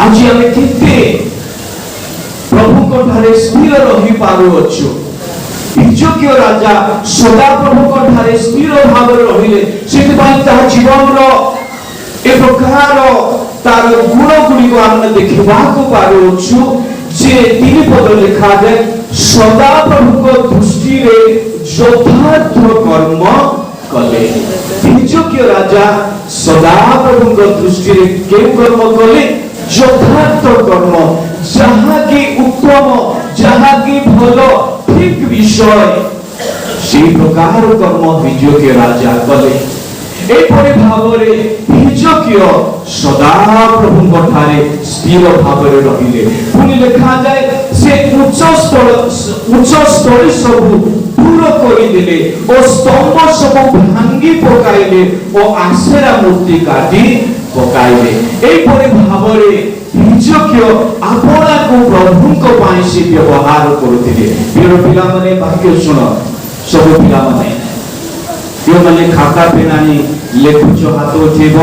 आज आम के प्रभु को ठारे स्थिर रही पारुअछु। हिजोक्य राजा सदा प्रभु को ठारे स्थिर भाव रहिले सेतिबाई ता जीवन रो ए प्रकार तार गुण गुडी को आम देखिबा को पारुअछु जे तीन पद लिखा जाए सदा प्रभु को दृष्टि रे यथार्थ कर्म कले। हिजोक्य राजा सदा प्रभु को दृष्टि रे के कर्म कले यथार्थ कर्म जहाँ की उत्तम जहाँ की भलो ठीक विषय से प्रकार कर्म हिजोक्य राजा कले। एपरि भावरे हिजोक्य सदा प्रभु ठारे स्थिर भावरे रहिले। पुनि लिखा जाए से उच्च स्थल सब दूर करि देले ओ स्तंभ सब भांगी पकाइले ओ आसेरा मूर्ति काटी पकाइले। एपरि भावरे हिजोक्य आपना को प्रभु को पाई से व्यवहार करुथिले। प्रिय पिला माने वाक्य सुन सब पिला माने जो माने खाता पेनानी लेखुच हाथ उठेब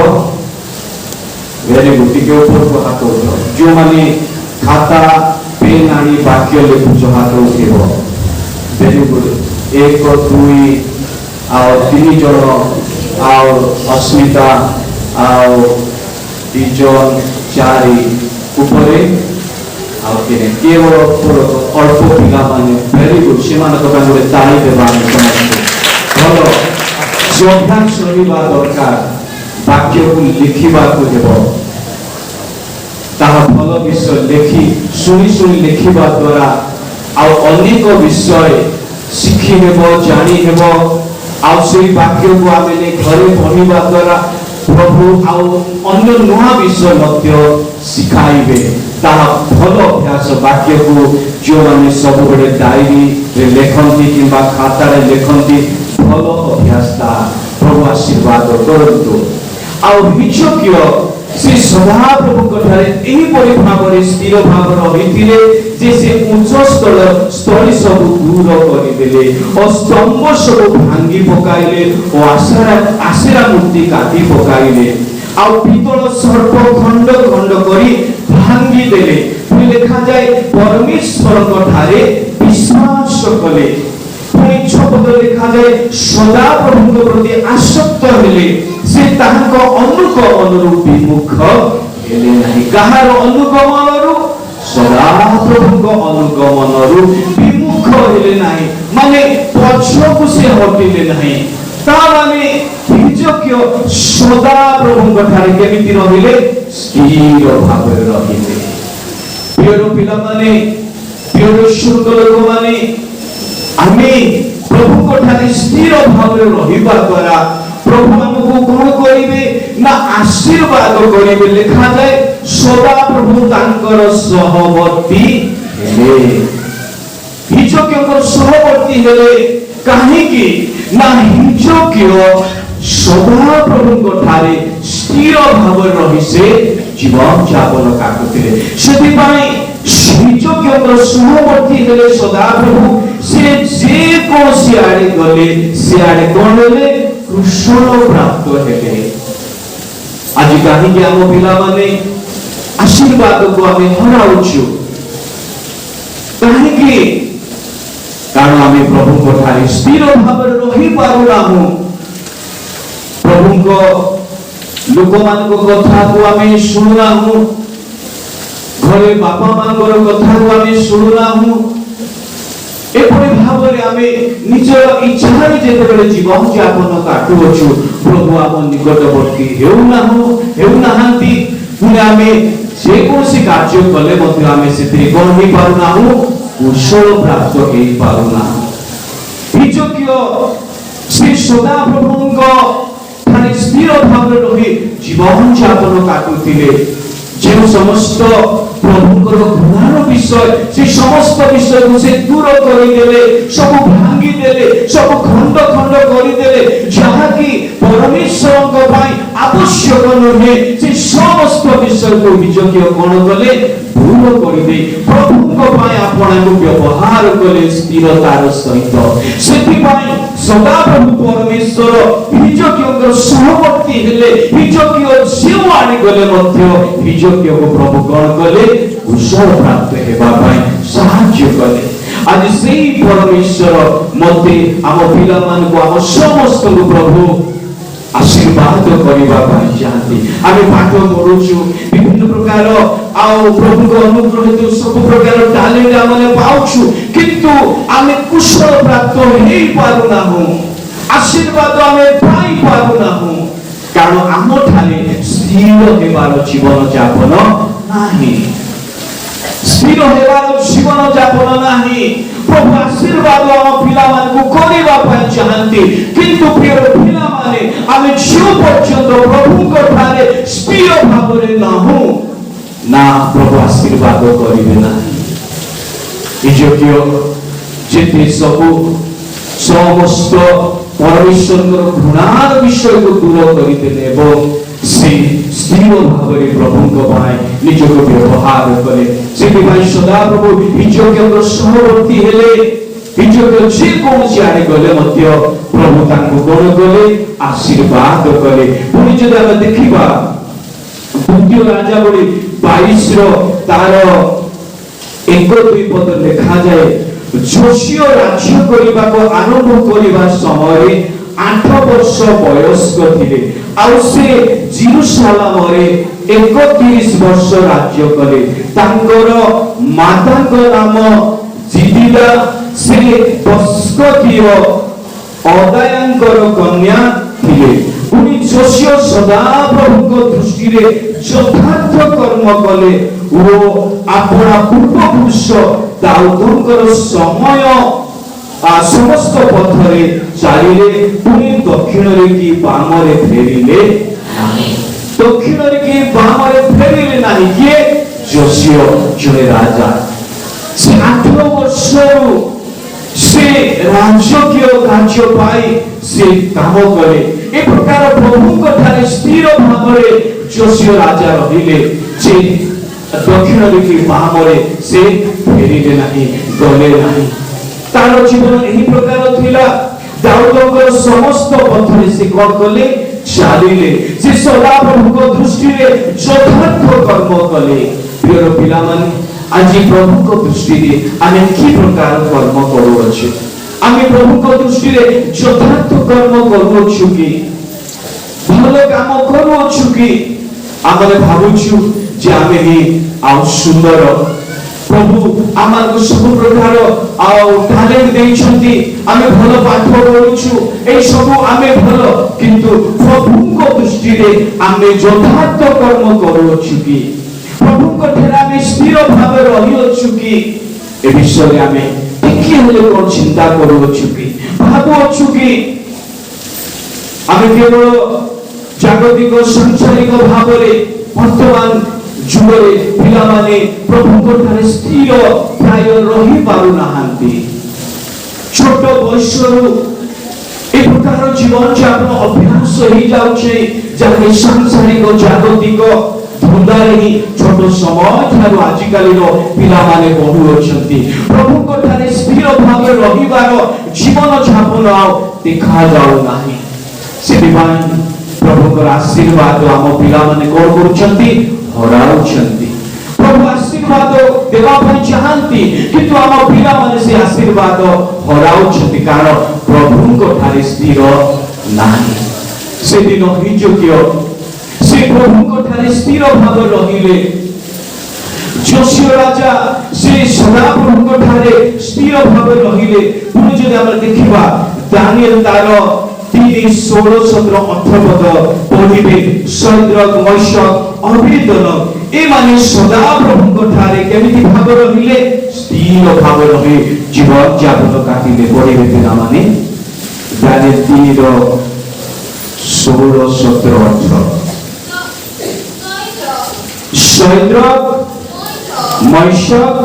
वेरी गुड के ऊपर को हाथ उठाओ। जो माने खाता पेनानी वाक्य लेखुच हाथ उठेब वेरी गुड। 1 2 और 3 जन और अस्मिता और 2 जन 4 ऊपरे और केवल अल्प पिला माने वेरी गुड से ताली देवा भल अभ्यास रहा दरकार वाक्य को लिखा भल विषय लिखि शुणी शुणी लिखा द्वारा अनेक विषय शिखी हेब जानी हेब वाक्य को आम घरे पढ़ा द्वारा प्रभु अन्य नुआ विषय शिखाइबे भल अभ्यास। वाक्य को जो मैंने सब बड़े डायरी लेखती कि खातार लेखती भल अभ्यास प्रभु आशीर्वाद करतु। हिजोक्य से सदा प्रभु कठारे भाव स्थिर भाव रही जे से उच्च स्थली सब दूर करदेले और स्तंभ सब भांगी पकाइले और आसेरा मूर्ति काटी पकाइले पितल सर्प खंड खंड करी भांगी देले। लिखा जाए परमेश्वर कठारे विश्वास कले। पद लिखा जाए सदा प्रभु प्रति आसक्त हेले से ताहाको अनुगमन विमुख हेले नहीं। कहार अनुगमन सदा प्रभु अनुगमन विमुख हेले नहीं माने पछको से हटिले नहीं। ता माने हिजोक्य सदा प्रभु ठारे केमिति रहिले स्थिर भावे रहिले। प्रिय पिला माने प्रिय सुंद लोक माने आमे प्रभु को ठारे स्थिर भाव रहिबा द्वारा प्रभु हमको कौन करिवे ना आशीर्वाद करिवे। लिखा जाए सदा प्रभु तांकर सहवर्ती हेले। हिजोक्य सहवर्ती हेले काहे कि ना हिजोक्य सदा प्रभु को ठारे स्थिर भाव रही से जीवन यापन काटुथिले। सेतिपाई हिजोक्य सहवर्ती हेले सदा प्रभु से जे को सियाड़े गले सियाड़े कोन हेले कुशल प्राप्त हेले। आज कहीं कि आम पिला माने आशीर्वाद को आम हराउछु कहीं कारण आम प्रभु को ठारे स्थिर भाव रही पारुनाहु। प्रभु को लोक मान कथा को आम शुणुनाहु घरे बापा मानकर कथा को आम शुणुनाहु। एपरि भावरे आमे निजर इच्छा जेतेबेले जीवन यापन काटुअछु प्रभु आम निकटवर्ती हेउनाहांती पुणे आमे जे कोनसी कार्य कले मध्य आमे सेति कोन ही पारुनाहु कुशल प्राप्त हेई पारुनाहु। हिजोक्य श्री सदा प्रभुंको ठारे स्थिर भाव रही जीवन यापन काटुथिले। जे समस्त प्रभुंकर घृणार विषय से समस्त विषय को से दूर करदेले सब भांगी देले सब खंड खंड करदेले जहाँ की परमेश्वर आवश्यक नुहे से समस्त विषय को हिजोक्य कौन कले दूर ଦୂର କରିଦେ ପ୍ରଭୁଙ୍କ ପାଇଁ ଆପଣଙ୍କୁ ବ୍ୟବହାର କଲେ ସ୍ଥିରତାର ସହିତ। ସେଥିପାଇଁ ସଦାପ୍ରଭୁ ପରମେଶ୍ୱର ହିଜକିୟଙ୍କ ସହବର୍ତ୍ତୀ ହେଲେ। ହିଜକିୟ ଯେଉଁ ଆଣିଗଲେ ମଧ୍ୟ ହିଜକିୟକୁ ପ୍ରଭୁ କଣ କଲେ? କୁଶଳ ପ୍ରାପ୍ତ ହେବା ପାଇଁ ସାହାଯ୍ୟ କଲେ। ଆଜି ସେଇ ପରମେଶ୍ୱର ମତେ ଆମ ପିଲାମାନଙ୍କୁ ଆମ ସମସ୍ତଙ୍କୁ ପ୍ରଭୁ आशीर्वाद करने चाहती। आम पाठ पढ़ुचु विभिन्न प्रकार प्रभु अनुग्रह सब प्रकार टैलेंट आम पाऊँ किंतु आम कुशल प्राप्त हो पारुना आशीर्वाद आम पाई पारुना कारण आम ठारे स्थिर होबार जीवन यापन नहीं स्थिर होबार जीवन यापन नहीं। प्रभु आशीर्वाद आम पिला करने चाहती किंतु प्रिय पिला आम जो पर्यंत प्रभु स्थिर भाव ना प्रभु आशीर्वाद करेंगे ना। जिते सबू समस्त परमेश्वर घृणार विषय को दूर करदे स्थिर भाव प्रभु निजक व्यवहार कले। सदा प्रभु हिजकिय सहवर्ती हेले। हिजकिय जेकोसी आड़े गले प्रभु कौन कले? आशीर्वाद कले। पुणी जब आम देखा द्वितीय राजावली 22 तार 1-2 पद लिखा जाए जोशिया राज्य करने को आरंभ करने समय 8 वर्ष वयस्क थे से जेरुसालेम रे 31 वर्ष राज्य कले। तांकर मातांक नाम जिदिदा से बस्कतीय अदायांकर कन्या थिले। उनी जोशिया सदा प्रभु दृष्टि रे यथार्थ कर्म कले वो अपना पूर्वपुरुष दाऊदंकर समय समस्त पथरे चलिले। पुणी दक्षिण कि बाम फेरिले दक्षिण कि बाम फेरिले नहीं किए? जोशिया जड़े राजा से 8 वर्ष से राजकीय कार्य पाई से काम करे। ए प्रकार प्रभु ठारे स्थिर भाव जोशिया राजा रहिले। दक्षिण कि बाम से फेरिले नहीं गले नहीं। तार जीवन यही प्रकार थिला। दाऊदंकर समस्त पथरे से कौन कले? चलिले। से सदा प्रभु दृष्टि रे यथार्थ कर्म कले। प्रिय पिला माने आज प्रभु दृष्टि रे आमे की प्रकार कर्म करूछु? आमे प्रभु दृष्टि रे यथार्थ कर्म करूछु कि भल काम करूछु कि आमे भाबुछु जे आमे ही आ सुंदर प्रभु आम सब प्रकार टैलेंट देइछंती आमे भल पाठ पढुछु ए सब आमे भल किंतु प्रभु को दृष्टि रे आमे यथार्थ कर्म करूछु कि प्रभु को ठेरा में स्थिर भाव रहिछु कि ए विषय आमे टिके हेले कोन चिंता करूछु कि भाबुछु कि आमे केवल जागतिक सांसारिक भाव रे वर्तमान जुगरे पिला माने प्रभु को ठारे स्थिर प्राय रही पारु नाहांती। छोट बयसरु ए प्रकार जीवन यापन अभ्यास हो जाउछे जाके सांसारिक जागतिक धंदारे ही छोट समय ठारो आजिकाली रो पिला माने बहु अछंती। प्रभु को ठारे स्थिर भाव रहिबार जीवन यापन देखा जाउ नाही। सेदिबाई प्रभु को आशीर्वाद आम पिला माने कोन करूछंती? हराउछंती। प्रभु आशीर्वाद देवा चाहती किंतु आम पिला माने से आशीर्वाद हराउछंती कारण प्रभु को ठारे स्थिर नाही। से दिन हिजकिय से प्रभु को ठारे स्थिर भाव रहिले। जोशिया राजा से सदा प्रभु को ठारे स्थिर भाव रहिले। पुणी जदि हम देखिबा दानिएल तार 3:16-17-18 पद पढ़िबे शद्रक मैशक अबेदनगो ए माने सदा प्रभु को ठारे केमिति भाव रहिले? स्थिर भाव रही जीवन यापन काटिले। पढ़िबे पिला माने दानिएल 3:16-17-18 शद्रक मैशक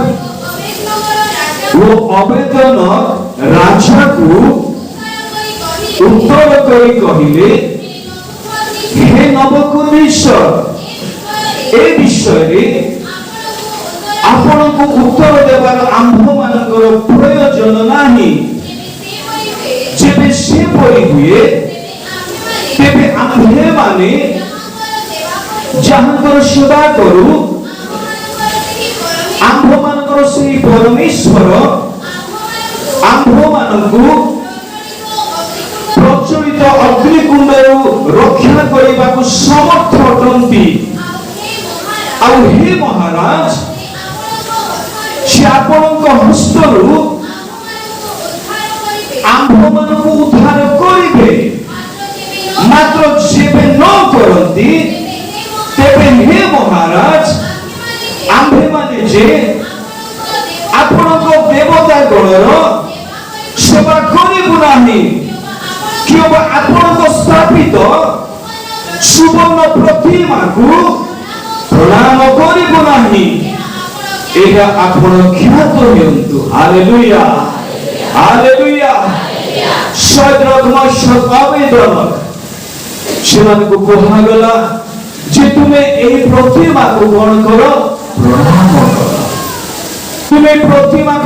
वो अबेदनगो राजा को उत्तर करी कहिले हे नबुकदनेस्सर ए विषय रे ଆପଣଙ୍କୁ ଉତ୍ତର ଦେବାର ଆମ୍ଭମାନଙ୍କର ପ୍ରୟୋଜନ ନାହିଁ। ଯେବେ ସେପରି ହୁଏ ତେବେ ଆମ୍ଭେମାନେ ଯାହାଙ୍କର ସେବା କରୁ ଆମ୍ଭମାନଙ୍କର ସେହି ପରମେଶ୍ୱର ଆମ୍ଭମାନଙ୍କୁ ପ୍ରଚଳିତ ଅଗ୍ନିକୁଣ୍ଡରୁ ରକ୍ଷା କରିବାକୁ ସମର୍ଥ ଅଟନ୍ତି। ଆଉ ହେ ମହାରାଜ, ସେ ଆପଣଙ୍କ ହସ୍ତରୁ ଆମ୍ଭମାନଙ୍କୁ ଉଦ୍ଧାର କରିବେ। ମାତ୍ର ଯେବେ ନ କରନ୍ତି ତେବେ ହେ ମହାରାଜ, ଆମ୍ଭେମାନେ ଯେ ଆପଣଙ୍କ ଦେବତା ଗଣର ସେବା କରିବୁ ନାହିଁ କିମ୍ବା ଆପଣଙ୍କ ସ୍ଥାପିତ ସୁବର୍ଣ୍ଣ ପ୍ରତିମାକୁ ପ୍ରଣାମ କରିବୁ ନାହିଁ। ଏହା ଆପଣ ଜ୍ଞାତ ନିଅନ୍ତୁ। Hallelujah, hallelujah. ଶଦ୍ରକ ମେଶକ ଅବେଦନକ ସେମାନଙ୍କୁ କୁହାଗଲା ଯେ ତୁମେ ଏହି ପ୍ରତିମାକୁ କଣ କର? ପ୍ରଣାମ କର। ତୁମେ ପ୍ରତିମାକୁ